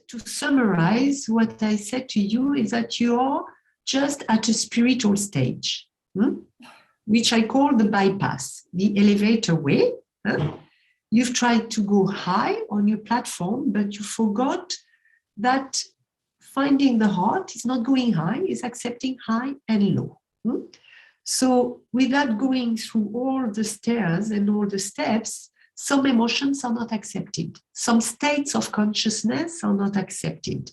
to summarize what I said to you is that you are just at a spiritual stage, which I call the bypass, the elevator way. You've tried to go high on your platform, but you forgot that finding the heart is not going high, it's accepting high and low. So without going through all the stairs and all the steps, some emotions are not accepted. Some states of consciousness are not accepted.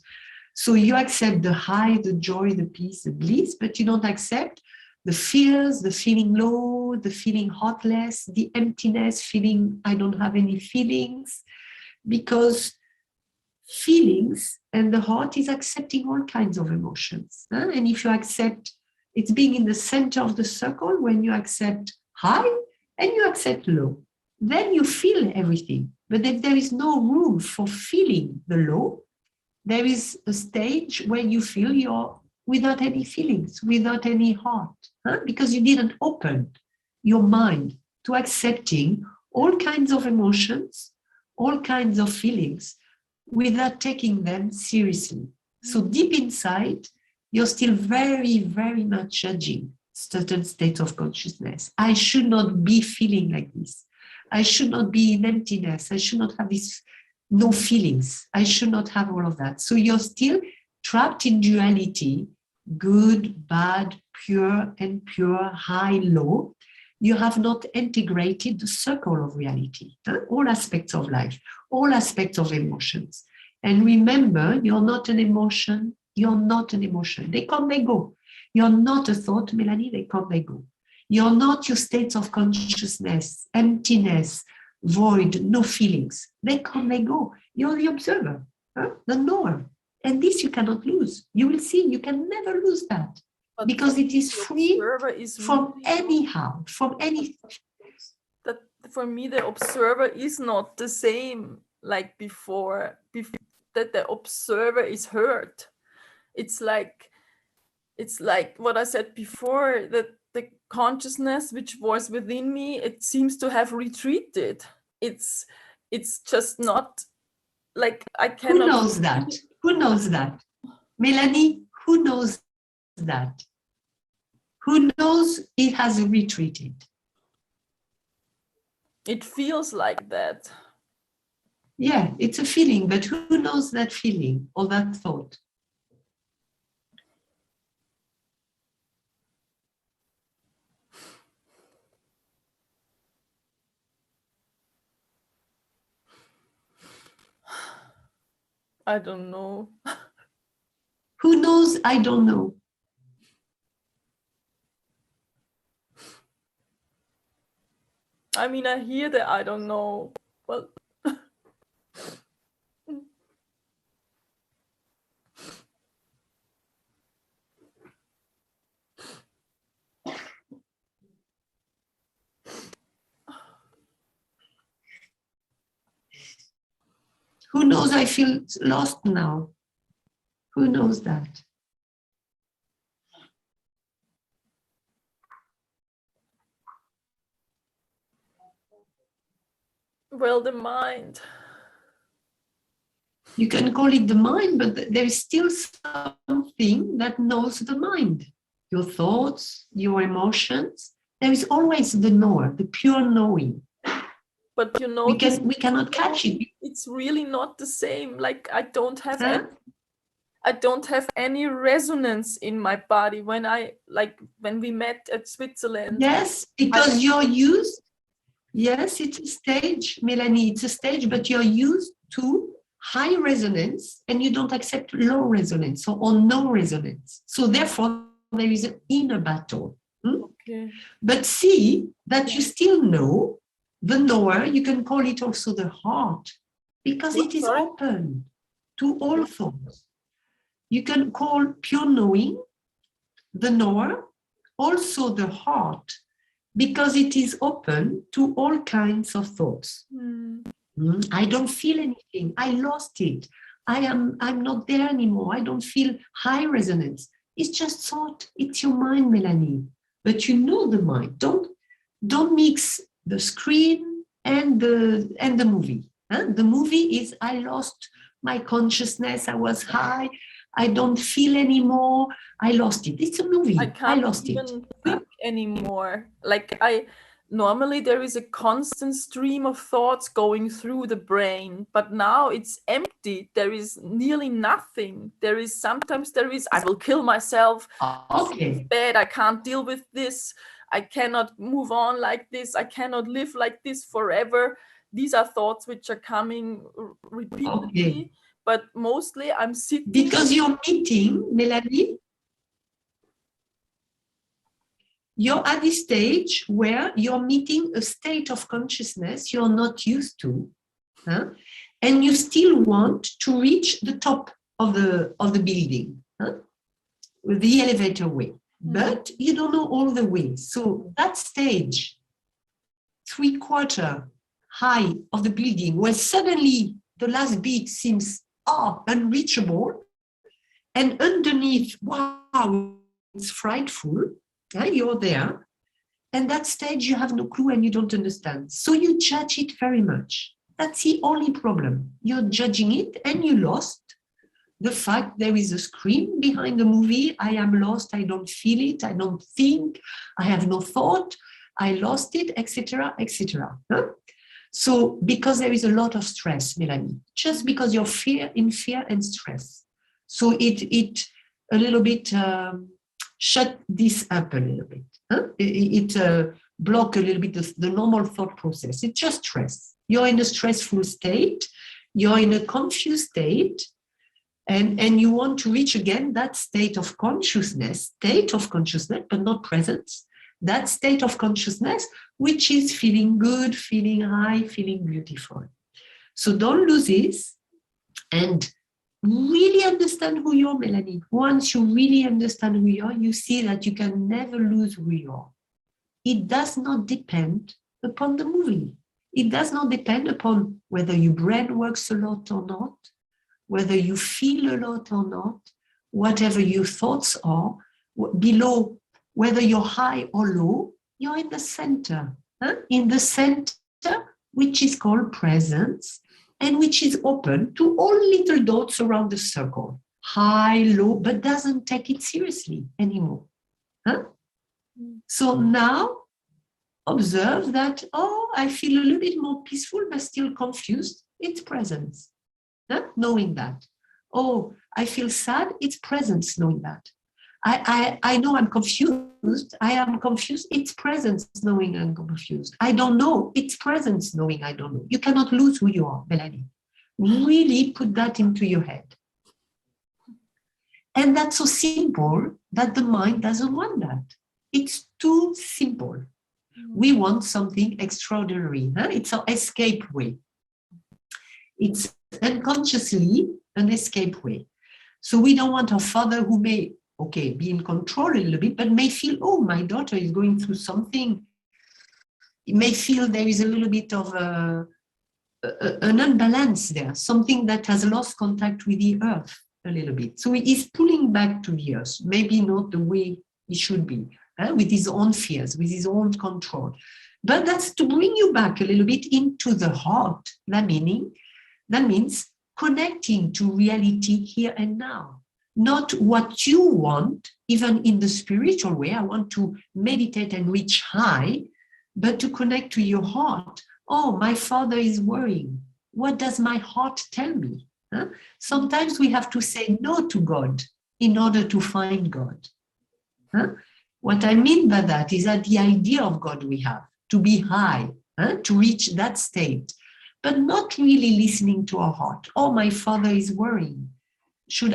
So you accept the high, the joy, the peace, the bliss, but you don't accept the fears, the feeling low, the feeling heartless, the emptiness, feeling I don't have any feelings, because feelings and the heart is accepting all kinds of emotions. And if you accept, it's being in the center of the circle when you accept high and you accept low, then you feel everything. But if there is no room for feeling the low, there is a stage where you feel you're without any feelings, without any heart, because you didn't open your mind to accepting all kinds of emotions, all kinds of feelings, without taking them seriously. So deep inside, you're still very, very much judging certain states of consciousness. I should not be feeling like this. I should not be in emptiness. I should not have this, no feelings. I should not have all of that. So you're still trapped in duality, good, bad, pure, impure, high, low. You have not integrated the circle of reality, all aspects of life, all aspects of emotions. And remember, you're not an emotion. You're not an emotion. They come, they go. You're not a thought, Melanie. They come, they go. You're not your states of consciousness, emptiness, void, no feelings. They come, they go. You're the observer, the knower. And this you cannot lose. You will see, you can never lose that. But because it is free from anyhow, from any. That for me, the observer is not the same like before that the observer is hurt. It's like what I said before, that the consciousness which was within me, it seems to have retreated. It's just not like I cannot. Who knows that? Who knows that? Melanie, who knows that? Who knows it has retreated? It feels like that. Yeah, it's a feeling, but who knows that feeling or that thought? I don't know. Who knows? I don't know. I mean, I hear that I don't know. Well, who knows? I feel lost now. Who knows that? well, the mind. You can call it the mind, but there is still something that knows the mind. Your thoughts, your emotions. There is always the knower, the pure knowing. But you know, we cannot catch it. It's really not the same. Like I don't have any resonance in my body when we met at Switzerland. Yes, because you're used. Yes, it's a stage, Melanie, it's a stage, but you're used to high resonance and you don't accept low resonance or no resonance. So therefore, there is an inner battle. Okay. But see that you still know the knower, you can call it also the heart, because it is open to all thoughts. You can call pure knowing the knower, also the heart, because it is open to all kinds of thoughts. I don't feel anything. I lost it. I'm not there anymore. I don't feel high resonance. It's just thought. It's your mind, Melanie. But you know the mind. Don't mix the screen and the movie. The movie is I lost my consciousness, I was high, I don't feel anymore, I lost it. It's a movie. I can't lost even it. think anymore. Like normally there is a constant stream of thoughts going through the brain, but now it's empty. There is nearly nothing. Sometimes I will kill myself. Okay. It's bad. I can't deal with this. I cannot move on like this. I cannot live like this forever. These are thoughts which are coming repeatedly. Okay. But mostly I'm sitting. Because you're meeting, Melanie, you're at this stage where you're meeting a state of consciousness you're not used to, huh? And you still want to reach the top of the building, huh? With the elevator way, but you don't know all the ways. So that stage, 3/4 high of the building, where suddenly the last bit seems unreachable, and underneath, wow, it's frightful. You're there, and that stage you have no clue and you don't understand. So you judge it very much. That's the only problem. You're judging it, and you lost the fact there is a scream behind the movie. I am lost. I don't feel it. I don't think. I have no thought. I lost it, etc., etc. Huh? So because there is a lot of stress, Melanie, just because you're in fear and stress. So it a little bit shut this up a little bit. Huh? It block a little bit the normal thought process. It's just stress. You're in a stressful state. You're in a confused state. And you want to reach again that state of consciousness, but not presence. That state of consciousness, which is feeling good, feeling high, feeling beautiful. So don't lose this, and really understand who you are, Melanie. Once you really understand who you are, you see that you can never lose who you are. It does not depend upon the movie. It does not depend upon whether your brain works a lot or not, whether you feel a lot or not, whatever your thoughts are, below, whether you're high or low, you're in the center. In the center, which is called presence, and which is open to all little dots around the circle, high, low, but doesn't take it seriously anymore. So now, observe that, I feel a little bit more peaceful, but still confused. It's presence. Knowing that. I feel sad, it's presence, knowing that. I know I'm confused. I am confused. It's presence, knowing I'm confused. I don't know. It's presence, knowing I don't know. You cannot lose who you are, Melanie. Really put that into your head. And that's so simple that the mind doesn't want that. It's too simple. We want something extraordinary. It's our escape way. It's unconsciously an escape way. So we don't want our father, who may, be in control a little bit, but may feel, my daughter is going through something. He may feel there is a little bit of an unbalance there, something that has lost contact with the earth a little bit. So he is pulling back to the earth, maybe not the way he should be, with his own fears, with his own control. But that's to bring you back a little bit into the heart. That means connecting to reality here and now. Not what you want, even in the spiritual way. I want to meditate and reach high, but to connect to your heart. My father is worrying. What does my heart tell me? Sometimes we have to say no to God in order to find God. What I mean by that is that the idea of God we have, to be high, to reach that state, but not really listening to our heart. My father is worrying.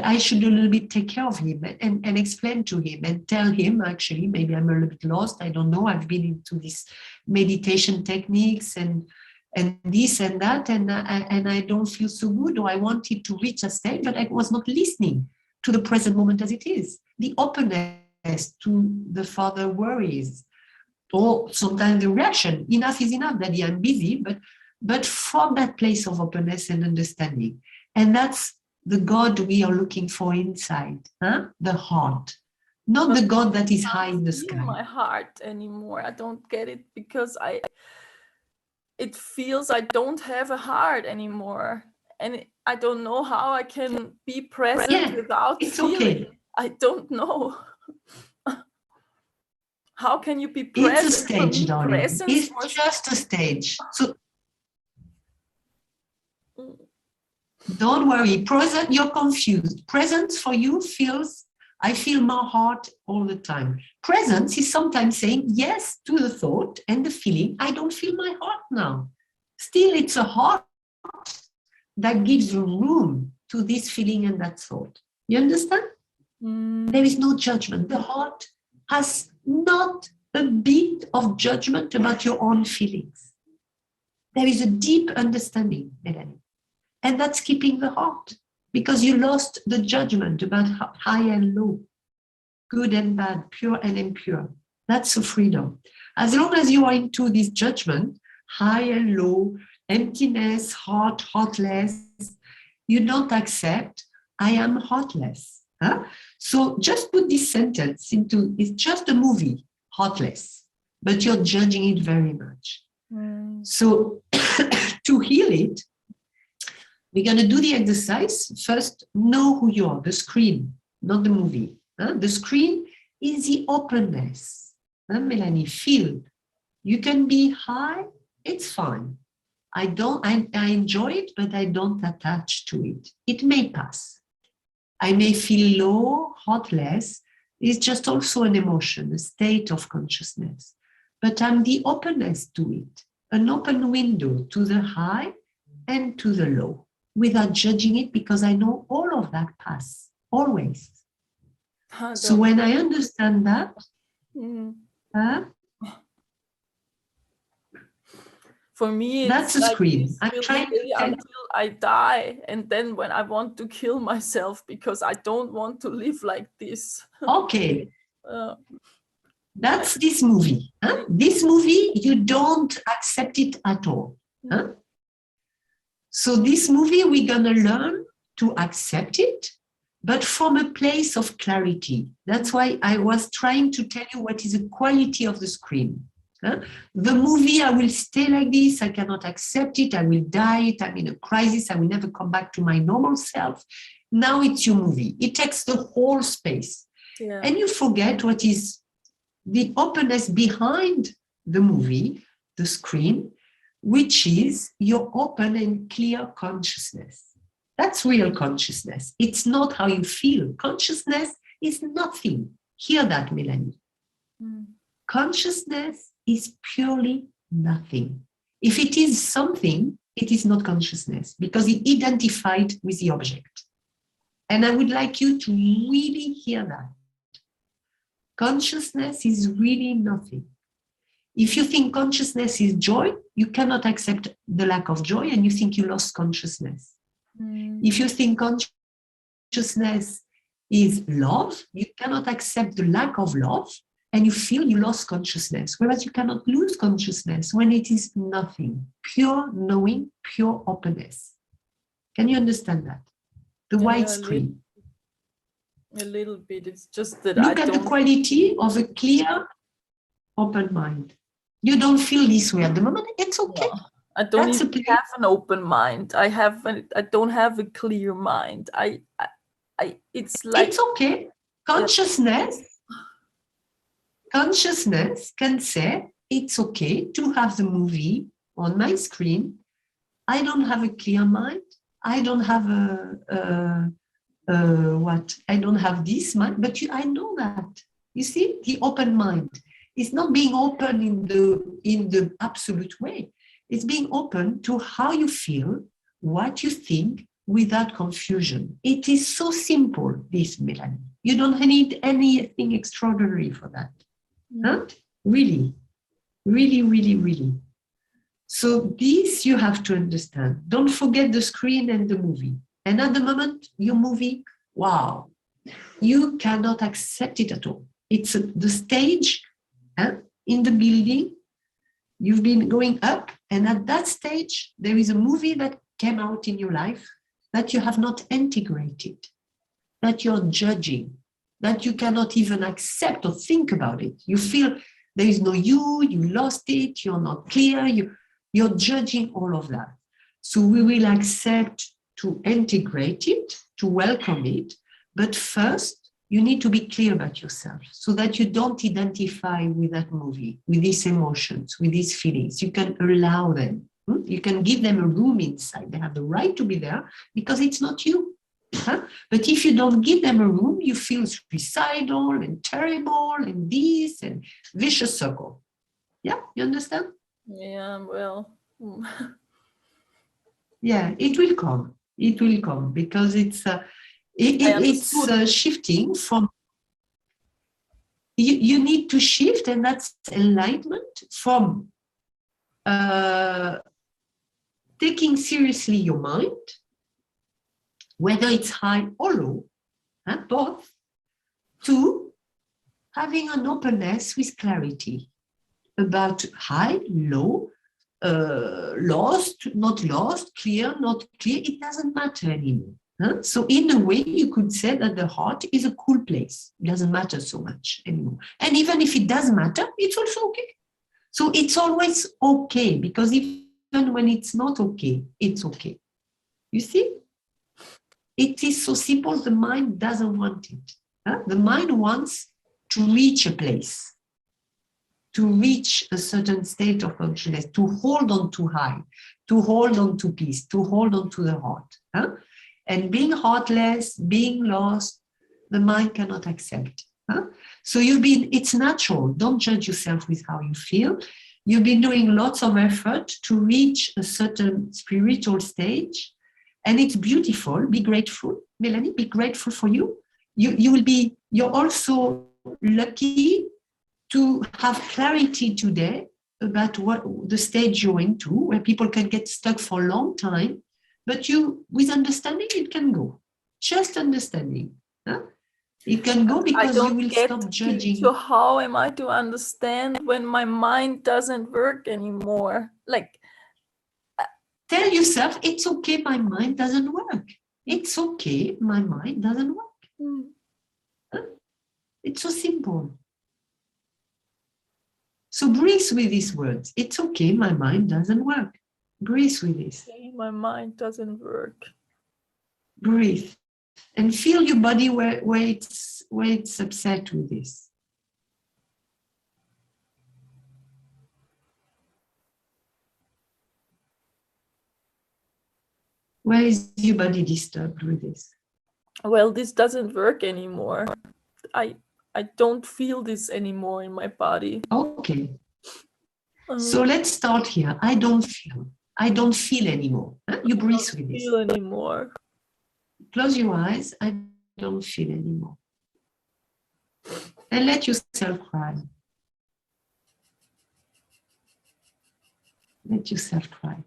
I should a little bit take care of him and explain to him and tell him, actually, maybe I'm a little bit lost. I don't know. I've been into these meditation techniques and this and that, and I don't feel so good, or I wanted to reach a state, but I was not listening to the present moment as it is. The openness to the father worries, or sometimes the reaction, enough is enough, Daddy, I'm busy, but from that place of openness and understanding. And that's the God we are looking for inside, the heart, not the God that is high in the sky. My heart anymore. I don't get it, because it feels I don't have a heart anymore. and I don't know how I can be present Yeah, without it's feeling. okay. I don't know. How can you be It's a present? For stage, me, darling. presence It's was just a stage. So Mm. don't worry. Present, you're confused. Presence for you feels, I feel my heart all the time. Presence is sometimes saying yes to the thought and the feeling, I don't feel my heart now. Still, it's a heart that gives room to this feeling and that thought. You understand? There is no judgment. The heart has not a bit of judgment about your own feelings. There is a deep understanding, Melanie. And that's keeping the heart, because you lost the judgment about high and low, good and bad, pure and impure. That's a freedom. As long as you are into this judgment, high and low, emptiness, heart, heartless, you don't accept, I am heartless. Huh? So just put this sentence into, it's just a movie, heartless, but you're judging it very much. So to heal it, we're going to do the exercise. First, know who you are, the screen, not the movie. The screen is the openness. Melanie, feel. You can be high, it's fine. I enjoy it, but I don't attach to it. It may pass. I may feel low, heartless. It's just also an emotion, a state of consciousness. But I'm the openness to it, an open window to the high and to the low, without judging it, because I know all of that pass, always. So when I understand that, for me, that's a like screen. I'm will trying stay until I die, and then when I want to kill myself because I don't want to live like this. Okay. That's this movie. This movie, you don't accept it at all. So this movie, we're going to learn to accept it, but from a place of clarity. That's why I was trying to tell you what is the quality of the screen. The movie, I will stay like this, I cannot accept it, I will die, I'm in a crisis, I will never come back to my normal self. Now it's your movie. It takes the whole space. Yeah. And you forget what is the openness behind the movie, the screen, which is your open and clear consciousness. That's real consciousness. It's not how you feel. Consciousness is nothing. Hear that, Melanie. Consciousness is purely nothing. If it is something, it is not consciousness, because it identified with the object. And I would like you to really hear that. Consciousness is really nothing. If you think consciousness is joy, you cannot accept the lack of joy, and you think you lost consciousness. If you think consciousness is love, you cannot accept the lack of love, and you feel you lost consciousness. Whereas you cannot lose consciousness when it is nothing, pure knowing, pure openness. Can you understand that? The white screen. A little bit. It's just that look at the quality of a clear, open mind. You don't feel this way at the moment. It's okay. No, I don't even have an open mind. I don't have a clear mind. It's like, it's okay. Consciousness can say it's okay to have the movie on my screen. I don't have a clear mind. I don't have I don't have this mind, but I know that. You see, the open mind is not being open in the absolute way. It's being open to how you feel, what you think, without confusion. It is so simple, this, Melanie. You don't need anything extraordinary for that. Huh? Really, really, really, really. So this you have to understand. Don't forget the screen and the movie. And at the moment, your movie, wow, you cannot accept it at all. It's the stage in the building. You've been going up, and at that stage, there is a movie that came out in your life that you have not integrated, that you're judging, that you cannot even accept or think about it. You feel there is no you lost it, you're not clear, you're judging all of that. So we will accept to integrate it, to welcome it. But first, you need to be clear about yourself so that you don't identify with that movie, with these emotions, with these feelings. You can allow them. You can give them a room inside. They have the right to be there because it's not you. But if you don't give them a room, you feel suicidal and terrible and this and vicious circle. Yeah, you understand? Yeah, well. Yeah, it will come. It will come because it's shifting from. You need to shift, and that's enlightenment from taking seriously your mind, whether it's high or low, both, to having an openness with clarity about high, low, lost, not lost, clear, not clear. It doesn't matter anymore. So in a way, you could say that the heart is a cool place. It doesn't matter so much anymore. And even if it does matter, it's also okay. So it's always okay, because even when it's not okay, it's okay. You see? It is so simple, the mind doesn't want it. The mind wants to reach a place, to reach a certain state of consciousness, to hold on to high, to hold on to peace, to hold on to the heart. And being heartless, being lost, the mind cannot accept. So it's natural. Don't judge yourself with how you feel. You've been doing lots of effort to reach a certain spiritual stage, and it's beautiful. Be grateful, Melanie. Be grateful for you. You're also lucky to have clarity today about what the stage you're into, where people can get stuck for a long time, but with understanding, it can go. Just understanding. It can go because you will stop judging. So how am I to understand when my mind doesn't work anymore? Tell yourself, it's okay, my mind doesn't work. It's okay, my mind doesn't work. It's so simple. So breathe with these words. It's okay, my mind doesn't work. Breathe with this. Okay, my mind doesn't work. Breathe. And feel your body where it's upset with this. Where is your body disturbed with this? Well, this doesn't work anymore. I don't feel this anymore in my body. Okay. So let's start here. I don't feel anymore. You breathe with this. Feel anymore. Close your eyes. I don't feel anymore. And let yourself cry. Let yourself cry.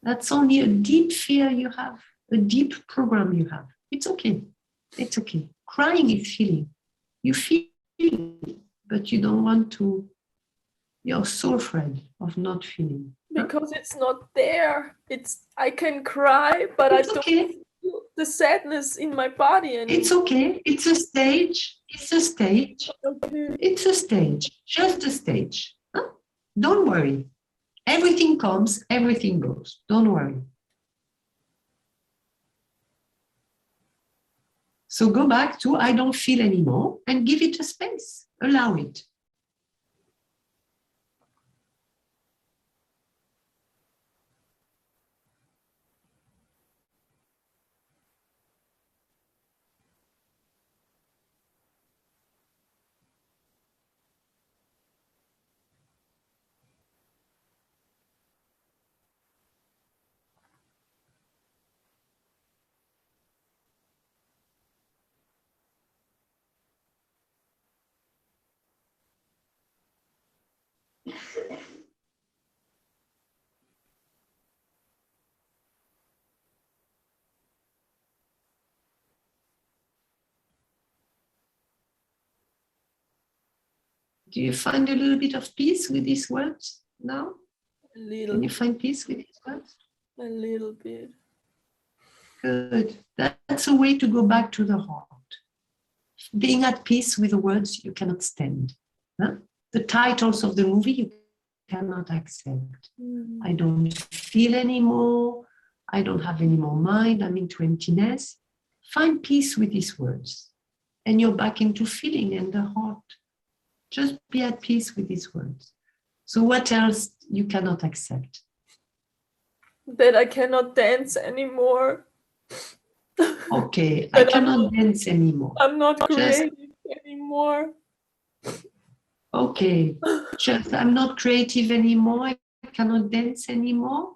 That's only a deep fear you have, a deep program you have. It's okay. It's okay. Crying is feeling. You feel it, but you don't want to. You're so afraid of not feeling. Because it's not there. I can cry, but I don't feel the sadness in my body anymore. It's okay. It's a stage. It's a stage. Okay. It's a stage. Just a stage. Don't worry. Everything comes, everything goes. Don't worry. So go back to I don't feel anymore and give it a space. Allow it. Do you find a little bit of peace with these words now? A little. Can you find peace with these words? A little bit. Good. That's a way to go back to the heart. Being at peace with the words you cannot stand. Huh? The titles of the movie you cannot accept. I don't feel anymore. I don't have any more mind. I'm into emptiness. Find peace with these words. And you're back into feeling and the heart. Just be at peace with these words. So what else you cannot accept? That I cannot dance anymore. Okay, I cannot dance anymore. I'm not creative anymore. Okay, just I'm not creative anymore. I cannot dance anymore.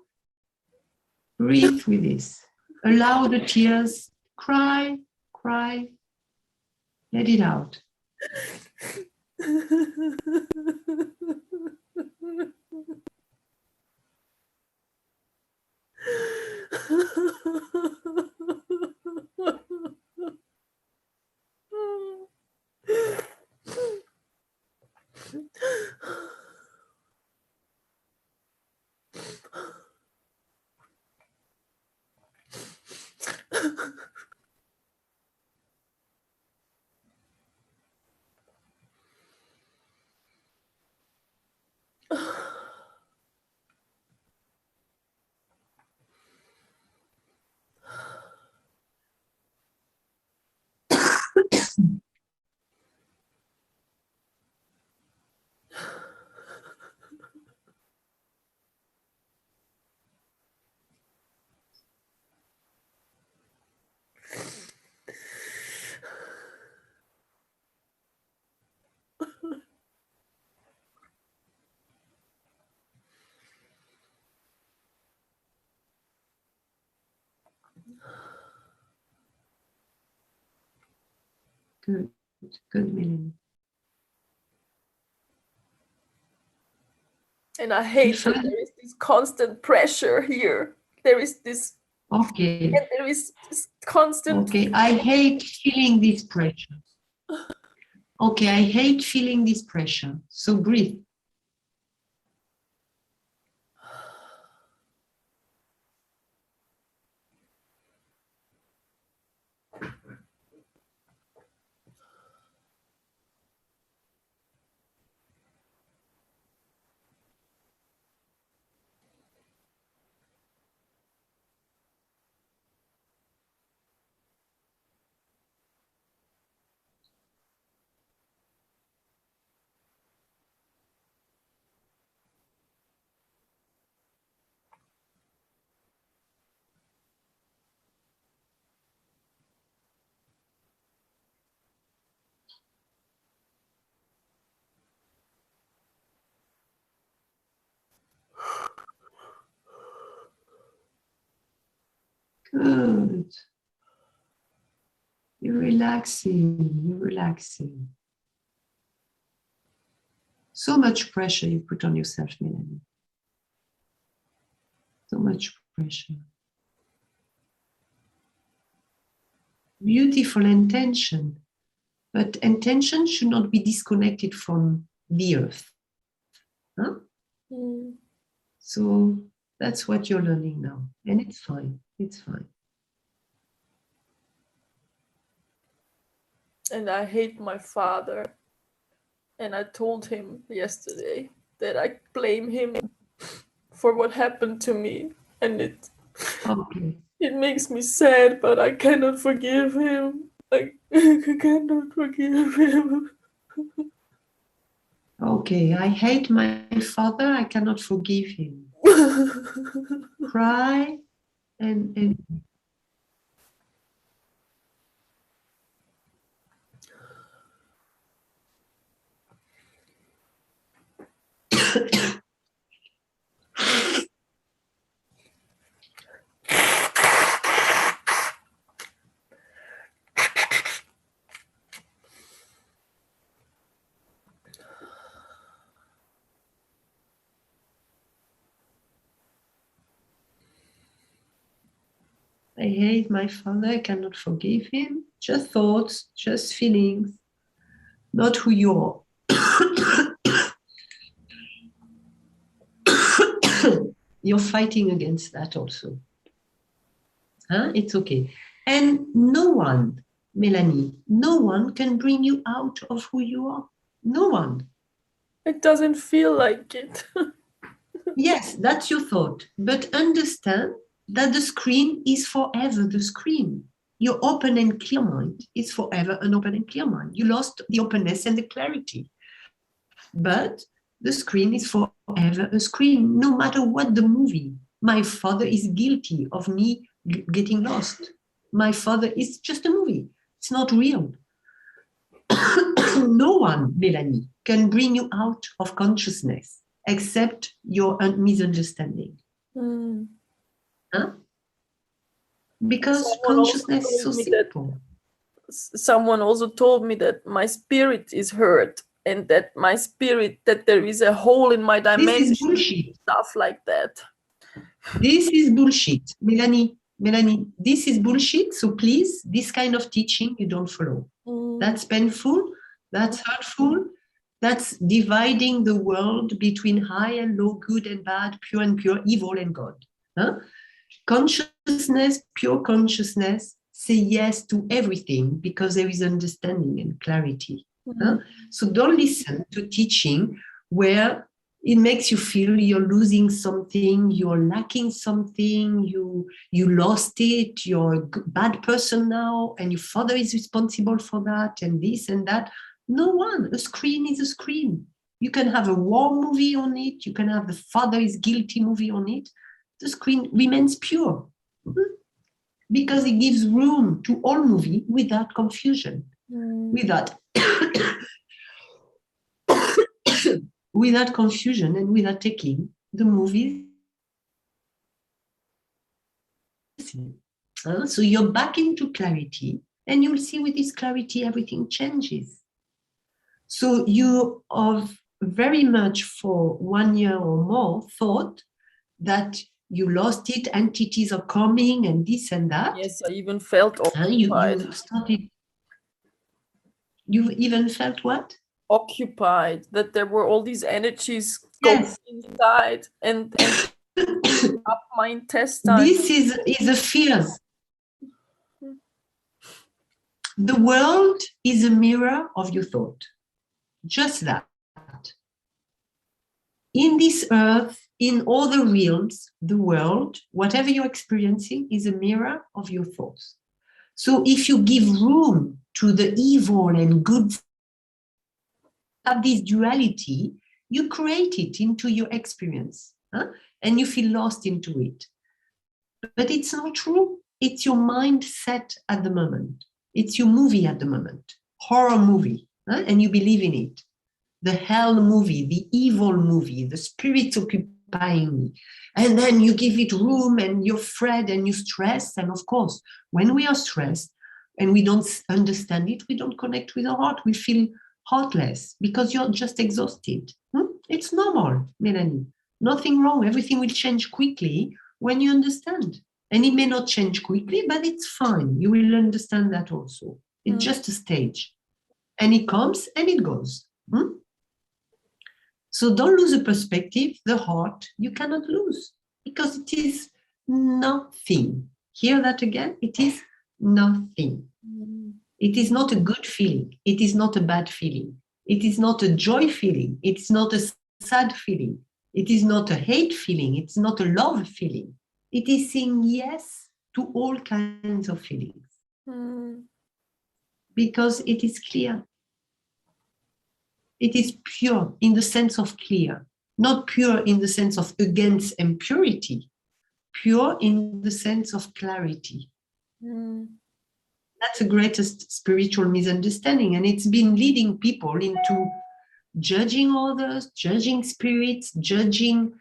Breathe with this. Allow the tears. Cry, cry. Let it out. Good, good, Melanie. And I hate that there is this constant pressure here. There is this. Okay. And there is this constant. Okay, I hate feeling this pressure. Okay, I hate feeling this pressure. So breathe. Good. You're relaxing, you're relaxing. So much pressure you put on yourself, Melanie. So much pressure. Beautiful intention, but intention should not be disconnected from the earth. Huh? So that's what you're learning now, and it's fine. It's fine. And I hate my father. And I told him yesterday that I blame him for what happened to me. And it makes me sad, but I cannot forgive him. I cannot forgive him. Okay, I hate my father. I cannot forgive him. Cry and I hate my father. I cannot forgive him. Just thoughts, just feelings, not who you are. You're fighting against that also. It's okay. And no one, Melanie, no one can bring you out of who you are. No one. It doesn't feel like it. Yes, that's your thought. But understand that the screen is forever the screen. Your open and clear mind is forever an open and clear mind. You lost the openness and the clarity. But the screen is forever a screen, no matter what the movie. My father is guilty of me getting lost. My father is just a movie. It's not real. No one, Melanie, can bring you out of consciousness except your misunderstanding. Huh? Because consciousness is so simple. Someone also told me that my spirit is hurt and that my spirit, that there is a hole in my dimension. This is bullshit. Stuff like that. This is bullshit. Melanie, this is bullshit. So please, this kind of teaching you don't follow. That's painful. That's hurtful. That's dividing the world between high and low, good and bad, pure and pure, evil and God. Huh? Consciousness, pure consciousness, say yes to everything because there is understanding and clarity. Huh? So don't listen to teaching where it makes you feel you're losing something, you're lacking something, you lost it, you're a bad person now, and your father is responsible for that, and this and that. No one. A screen is a screen. You can have a war movie on it. You can have the father is guilty movie on it. The screen remains pure because it gives room to all movie without confusion, without without confusion, and without taking the movie. So you're back into clarity, and you'll see with this clarity everything changes. So you have very much for 1 year or more thought that you lost it, entities are coming and this and that. Yes, I even felt occupied. You even felt what? Occupied, that there were all these energies going inside and up my intestine. This is a fear. The world is a mirror of your thought. Just that. In this earth, in all the realms, the world, whatever you're experiencing is a mirror of your thoughts. So if you give room to the evil and good, have this duality, you create it into your experience, and you feel lost into it. But it's not true. It's your mindset at the moment. It's your movie at the moment, horror movie, and you believe in it. The hell movie, the evil movie, the spirits occupying me. And then you give it room and you're afraid and you stress. And of course, when we are stressed and we don't understand it, we don't connect with our heart. We feel heartless because you're just exhausted. It's normal, Melanie. Nothing wrong. Everything will change quickly when you understand. And it may not change quickly, but it's fine. You will understand that also. It's just a stage. And it comes and it goes. So don't lose the perspective, the heart, you cannot lose because it is nothing. Hear that again? It is nothing. It is not a good feeling. It is not a bad feeling. It is not a joy feeling. It's not a sad feeling. It is not a hate feeling. It's not a love feeling. It is saying yes to all kinds of feelings because it is clear. It is pure in the sense of clear, not pure in the sense of against impurity, pure in the sense of clarity. That's the greatest spiritual misunderstanding. And it's been leading people into judging others, judging spirits, judging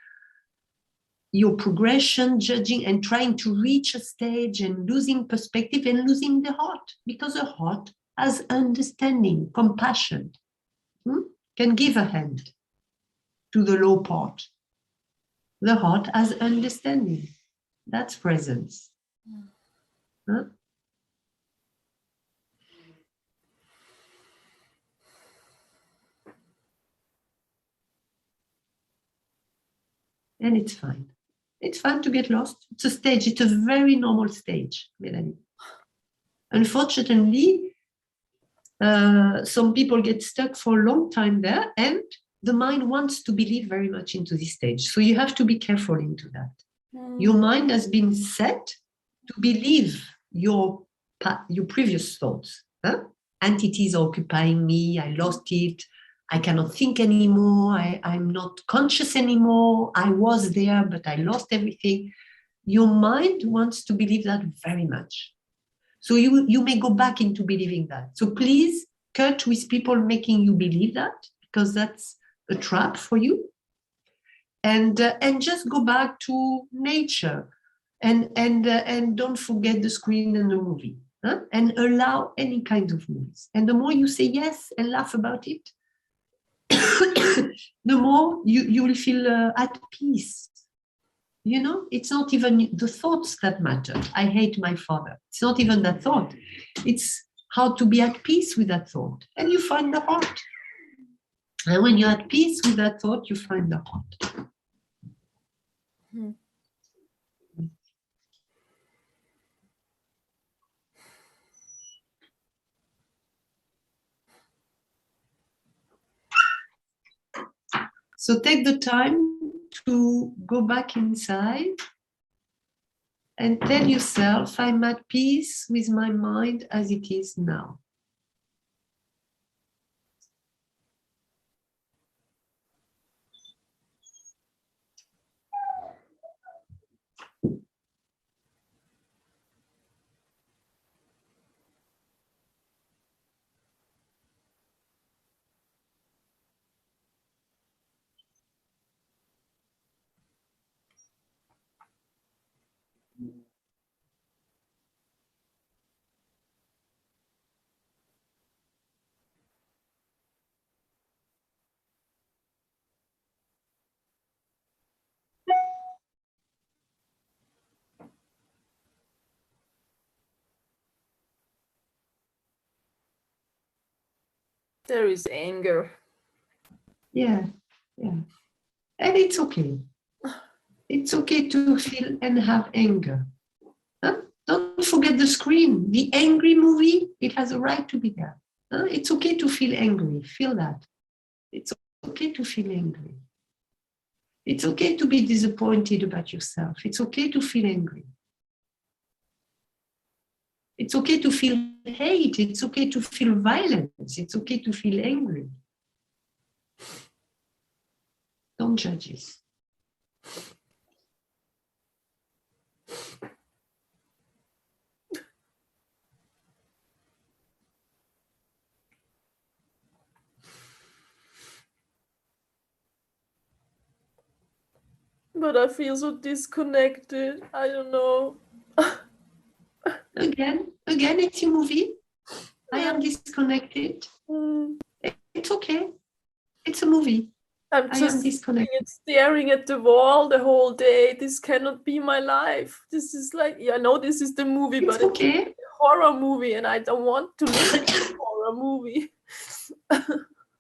your progression, judging and trying to reach a stage and losing perspective and losing the heart, because the heart has understanding, compassion. Can give a hand to the low part. The heart has understanding. That's presence. Huh? And it's fine. It's fine to get lost. It's a stage. It's a very normal stage, Melanie. Unfortunately, some people get stuck for a long time there, and the mind wants to believe very much into this stage. So you have to be careful into that. Your mind has been set to believe your previous thoughts. Entities are occupying me. I lost it. I cannot think anymore. I'm not conscious anymore. I was there, but I lost everything. Your mind wants to believe that very much. So you may go back into believing that. So please cut with people making you believe that, because that's a trap for you. And just go back to nature, and don't forget the screen and the movie, and allow any kind of movies. And the more you say yes and laugh about it, the more you will feel at peace. You know, it's not even the thoughts that matter. I hate my father. It's not even that thought. It's how to be at peace with that thought. And you find the heart. And when you're at peace with that thought, you find the heart. So take the time to go back inside and tell yourself, I'm at peace with my mind as it is now. There is anger. Yeah. And it's okay. It's okay to feel and have anger. Don't forget the screen. The angry movie, it has a right to be there. It's okay to feel angry. Feel that. It's okay to feel angry. It's okay to be disappointed about yourself. It's okay to feel angry. It's okay to feel hate. It's okay to feel violence. It's okay to feel angry. Don't judge it. But I feel so disconnected. I don't know. Again, it's a movie. I am disconnected. It's okay. It's a movie. I'm just staring at the wall the whole day. This cannot be my life. This is like, I know this is the movie, it's but okay. It's a horror movie, and I don't want to live in a horror movie.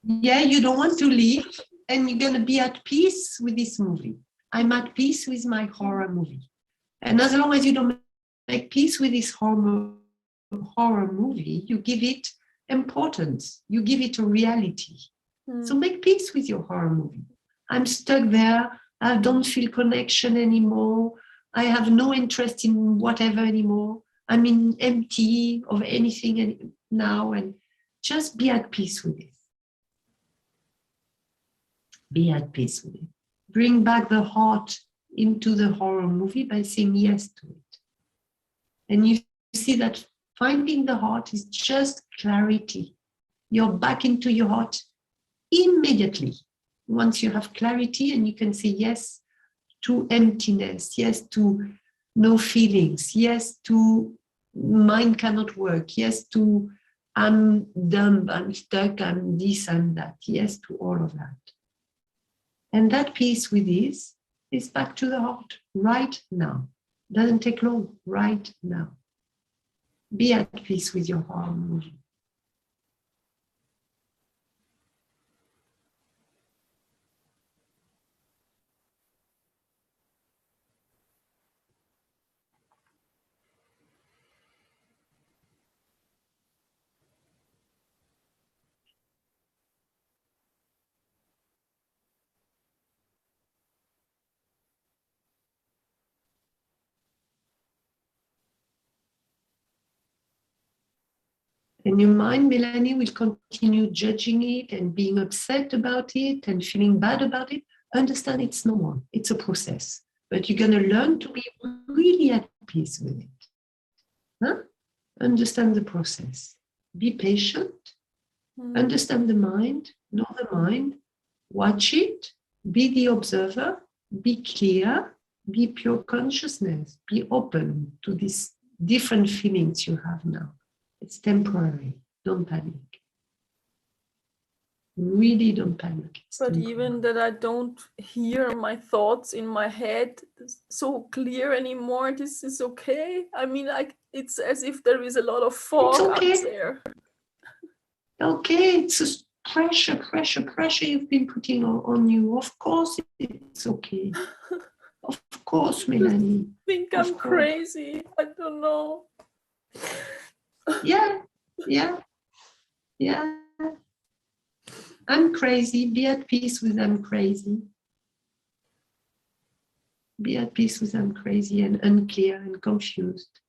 Yeah, you don't want to leave, and you're going to be at peace with this movie. I'm at peace with my horror movie. And as long as you don't make peace with this horror movie, you give it importance. You give it a reality. So make peace with your horror movie. I'm stuck there. I don't feel connection anymore. I have no interest in whatever anymore. I'm empty of anything now, and just be at peace with it. Be at peace with it. Bring back the heart into the horror movie by saying yes to it. And you see that finding the heart is just clarity. You're back into your heart immediately. Once you have clarity and you can say yes to emptiness, yes to no feelings, yes to mind cannot work, yes to I'm dumb, I'm stuck, I'm this, I'm that, yes to all of that. And that peace with this is back to the heart right now. Doesn't take long, right now. Be at peace with your heart moving. And your mind, Melanie, will continue judging it and being upset about it and feeling bad about it. Understand it's normal. It's a process. But you're going to learn to be really at peace with it. Huh? Understand the process. Be patient. Understand the mind. Know the mind. Watch it. Be the observer. Be clear. Be pure consciousness. Be open to these different feelings you have now. It's temporary. Don't panic. Really don't panic. It's But temporary. even that I don't hear my thoughts in my head so clear anymore, this is okay. I mean, like, it's as if there is a lot of fog out there. Okay, it's a pressure you've been putting on you. Of course, it's okay. Of course, Melanie. I think I'm crazy. I don't know. Yeah. I'm crazy. Be at peace with I'm crazy. Be at peace with I'm crazy and unclear and confused.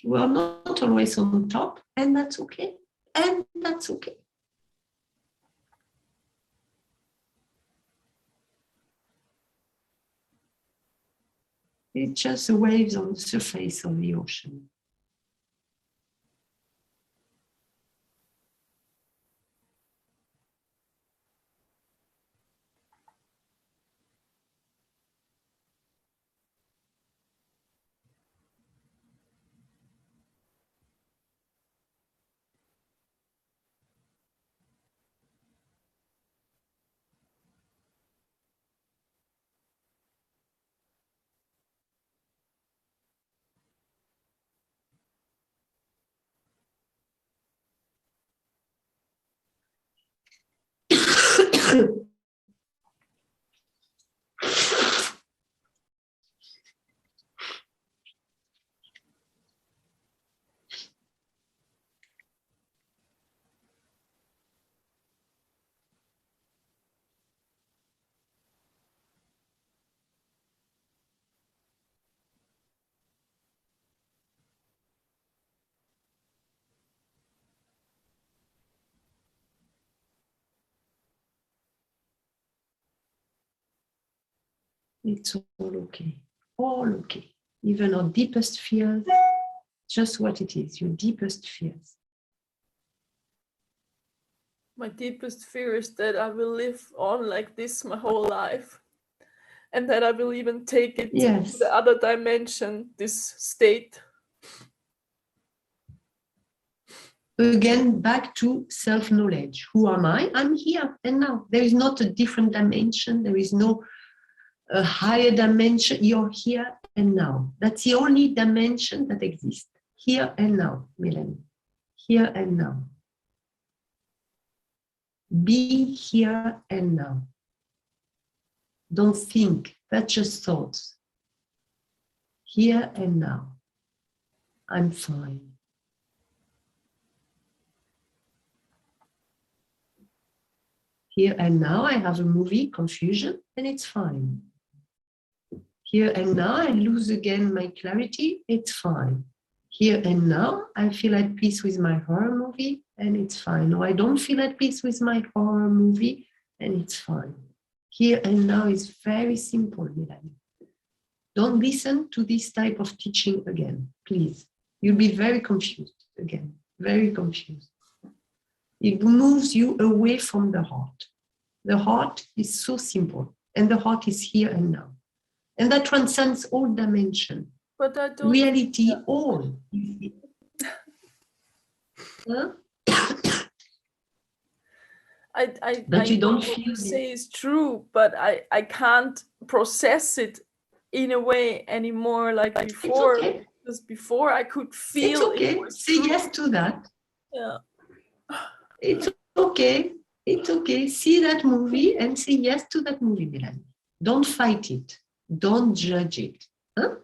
We're not always on top, and that's okay. And that's okay. It's just the waves on the surface of the ocean. It's all okay. All okay. Even our deepest fears, just what it is, your deepest fears. My deepest fear is that I will live on like this my whole life. And that I will even take it to the other dimension, this state. Again, back to self-knowledge. Who am I? I'm here and now. There is not a different dimension. There is no a higher dimension. You're here and now. That's the only dimension that exists. Here and now, Melanie. Here and now. Be here and now. Don't think. That's just thoughts. Here and now. I'm fine. Here and now, I have a movie, confusion, and it's fine. Here and now, I lose again my clarity, it's fine. Here and now, I feel at peace with my horror movie, and it's fine. Or I don't feel at peace with my horror movie, and it's fine. Here and now is very simple, Melanie. Don't listen to this type of teaching again, please. You'll be very confused again, very confused. It moves you away from the heart. The heart is so simple, and the heart is here and now. And that transcends all dimension. But I don't... Reality, all. Huh? But you don't feel say it's true, but I can't process it in a way anymore like before. It's okay. Because before I could feel it's okay. Say true. Yes to that. Yeah. It's okay. It's okay. See that movie and say yes to that movie, Melanie. Don't fight it. Don't judge it. Huh?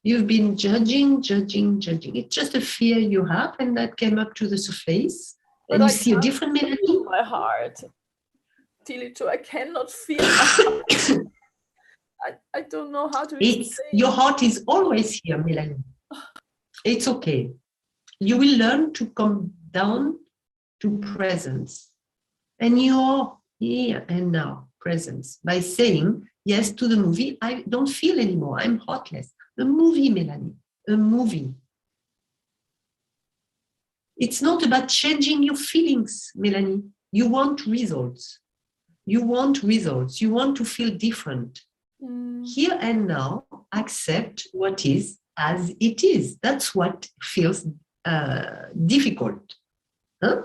You've been judging. It's just a fear you have, and that came up to the surface. But and you I see a different Melanie. My heart. Tilly Joe, I cannot feel. I don't know how to explain. Your heart is always here, Melanie. It's okay. You will learn to come down to presence. And you're here and now, presence, by saying yes to the movie. I don't feel anymore. I'm heartless. A movie, Melanie, a movie. It's not about changing your feelings, Melanie. You want results. You want results. You want to feel different. Here and now, accept what is as it is. That's what feels difficult. Huh?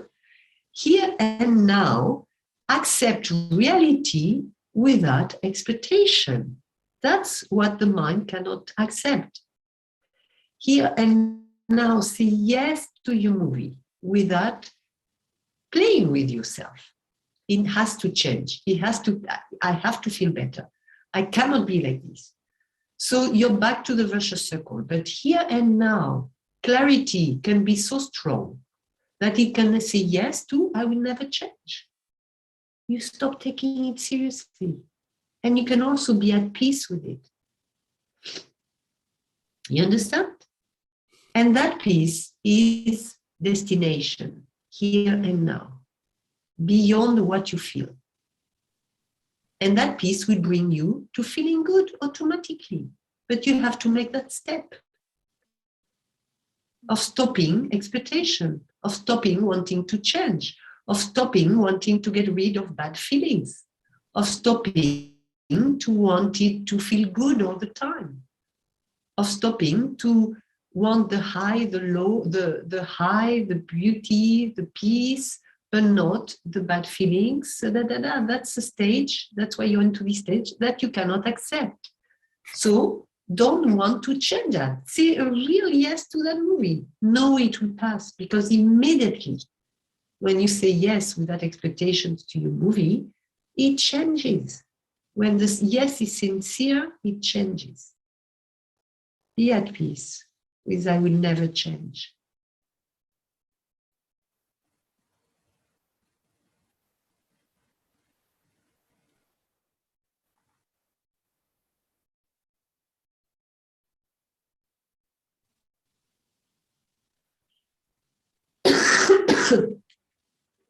Here and now, accept reality without expectation. That's what the mind cannot accept. Here and now, say yes to your movie without playing with yourself. It has to change. I have to feel better. I cannot be like this. So you're back to the vicious circle. But here and now, clarity can be so strong that it can say yes to, I will never change. You stop taking it seriously. And you can also be at peace with it. You understand? And that peace is destination, here and now, beyond what you feel. And that peace will bring you to feeling good automatically. But you have to make that step of stopping expectation, of stopping wanting to change, of stopping wanting to get rid of bad feelings, of stopping to want it to feel good all the time, of stopping to want the high, the low, the high, the beauty, the peace, but not the bad feelings. That's a stage. That's why you're into this stage that you cannot accept. So don't want to change that. Say a real yes to that movie. Know it will pass, because immediately when you say yes without expectations to your movie, it changes. When this yes is sincere, it changes. Be at peace with I will never change.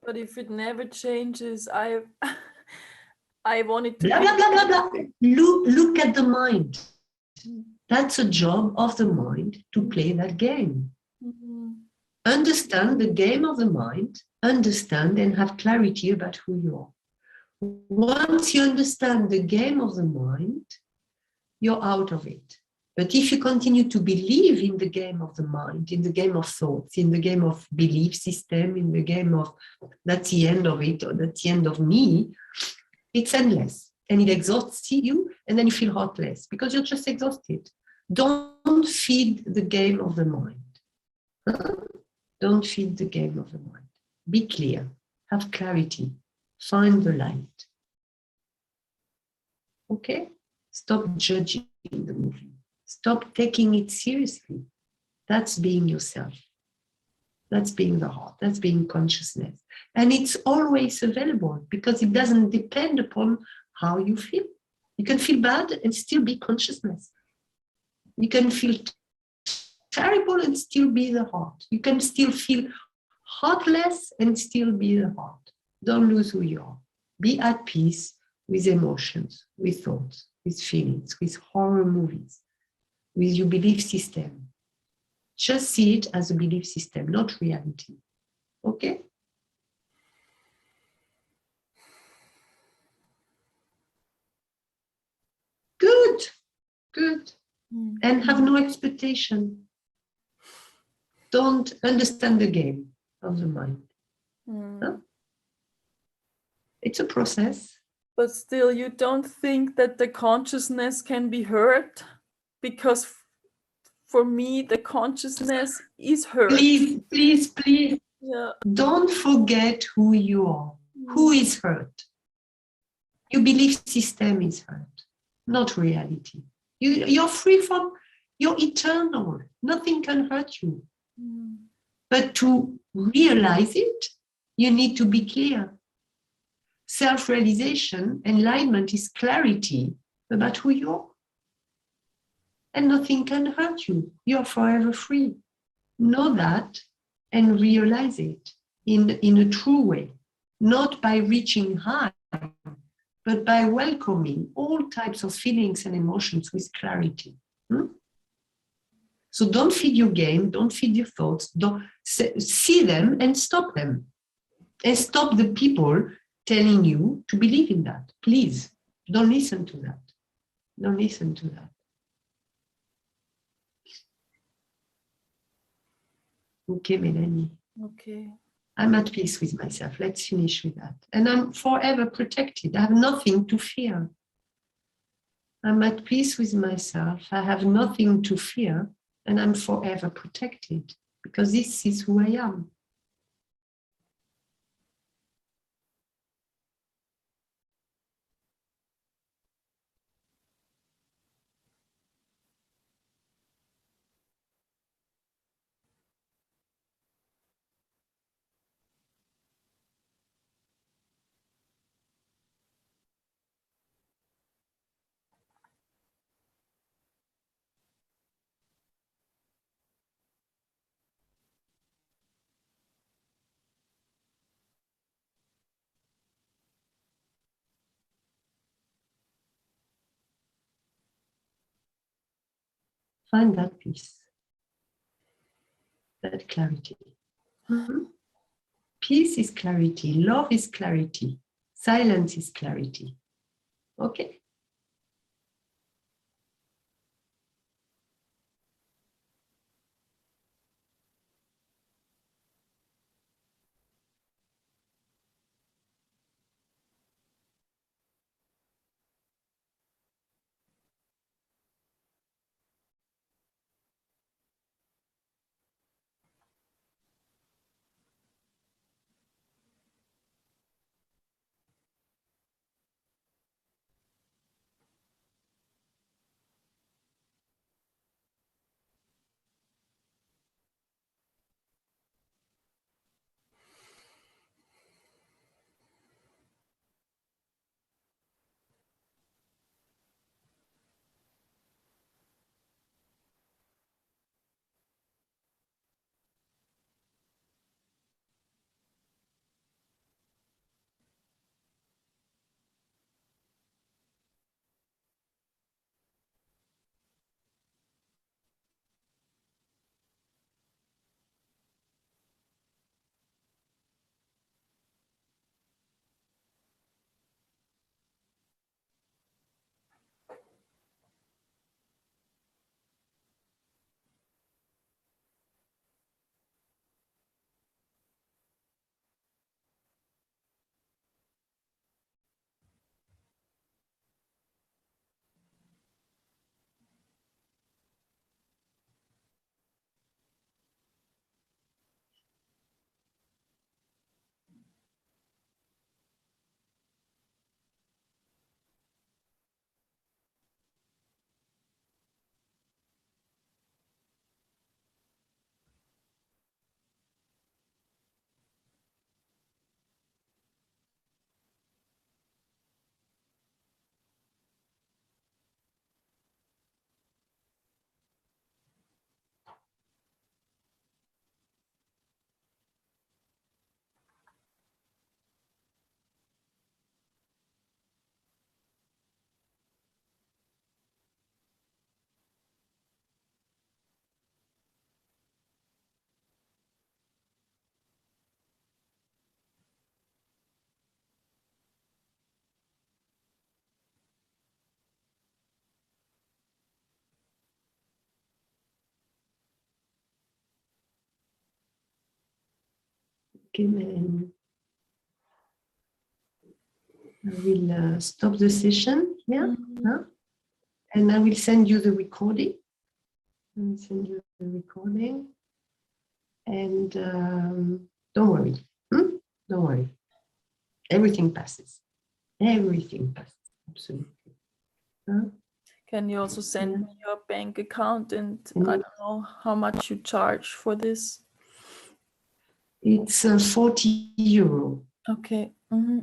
But if it never changes, I want it to blah, be. blah, blah, blah, blah. Look at the mind. That's a job of the mind to play that game. Mm-hmm. Understand the game of the mind, understand and have clarity about who you are. Once you understand the game of the mind, you're out of it. But if you continue to believe in the game of the mind, in the game of thoughts, in the game of belief system, in the game of that's the end of it, or that's the end of me, it's endless. And it exhausts you, and then you feel heartless because you're just exhausted. Don't feed the game of the mind. Don't feed the game of the mind. Be clear, have clarity, find the light. Okay? Stop judging the movie. Stop taking it seriously. That's being yourself. That's being the heart. That's being consciousness. And it's always available because it doesn't depend upon how you feel. You can feel bad and still be consciousness. You can feel terrible and still be the heart. You can still feel heartless and still be the heart. Don't lose who you are. Be at peace with emotions, with thoughts, with feelings, with horror movies, with your belief system. Just see it as a belief system, not reality. Okay? Good. And have no expectation. Don't understand the game of the mind. Huh? It's a process. But still, you don't think that the consciousness can be hurt? Because for me, the consciousness is hurt. Please. Yeah. Don't forget who you are. Who is hurt? Your belief system is hurt, not reality. You're free from, you're eternal. Nothing can hurt you. But to realize it, you need to be clear. self-realization, enlightenment is clarity about who you are. And nothing can hurt you. You're forever free. Know that and realize it in a true way, not by reaching high, but by welcoming all types of feelings and emotions with clarity. So don't feed your game, don't feed your thoughts, don't see them and stop them. And stop the people telling you to believe in that. Please, don't listen to that. Don't listen to that. Okay, Melanie. Okay. I'm at peace with myself. Let's finish with that. And I'm forever protected. I have nothing to fear. I'm at peace with myself. I have nothing to fear. And I'm forever protected because this is who I am. Find that peace, that clarity. Peace is clarity. Love is clarity. Silence is clarity. Okay? Okay, man. I will stop the session here. Huh? And I will send you the recording. And don't worry. Don't worry. Everything passes. Everything passes. Absolutely. Huh? Can you also send me your bank account and I don't know how much you charge for this? It's 40 euro. Okay. Mm-hmm.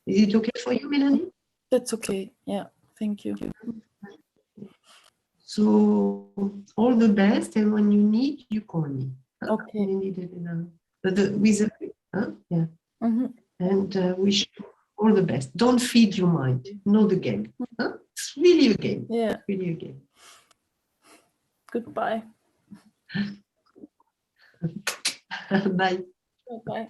Is it okay for you, Melanie? That's okay. Yeah. Thank you. So all the best, and when you need, you call me. Huh? Okay. You need it in with a, huh? Yeah. Mm-hmm. And wish you all the best. Don't feed your mind. Know the game. Huh? It's really a game. Yeah. Really a game. Goodbye. Bye. Bye.